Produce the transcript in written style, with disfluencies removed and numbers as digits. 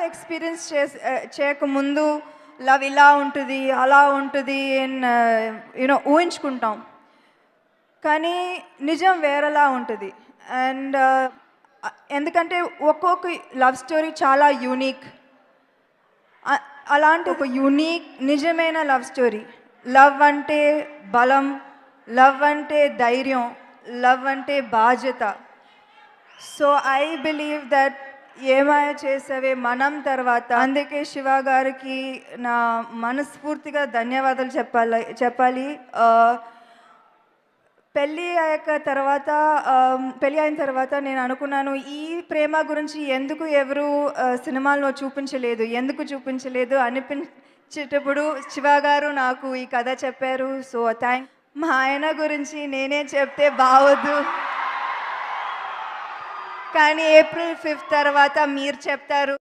Experience చేయకముందు love ఇలా ఉంటుంది అలా ఉంటుంది అని ఊహించుకుంటాం. కానీ నిజం వేరేలా ఉంటుంది. అండ్ ఎందుకంటే ఒక్కొక్క లవ్ స్టోరీ చాలా యూనిక్. అలాంటి ఒక యూనిక్ నిజమైన లవ్ స్టోరీ. లవ్ అంటే బలం, లవ్ అంటే ధైర్యం, లవ్ అంటే బాధ్యత. సో ఐ బిలీవ్ దట్ ఏమాయ చేసేవే మనం తర్వాత. అందుకే శివ గారికి నా మనస్ఫూర్తిగా ధన్యవాదాలు చెప్పాలి. పెళ్ళి అయిన తర్వాత నేను అనుకున్నాను, ఈ ప్రేమ గురించి ఎందుకు ఎవరు సినిమాల్లో ఎందుకు చూపించలేదు అనిపించేటప్పుడు శివ గారు నాకు ఈ కథ చెప్పారు. సో మా ఆయన గురించి నేనే చెప్తే బాగోదు, కానీ ఏప్రిల్ 5 తర్వాత మీరు చెప్తారు.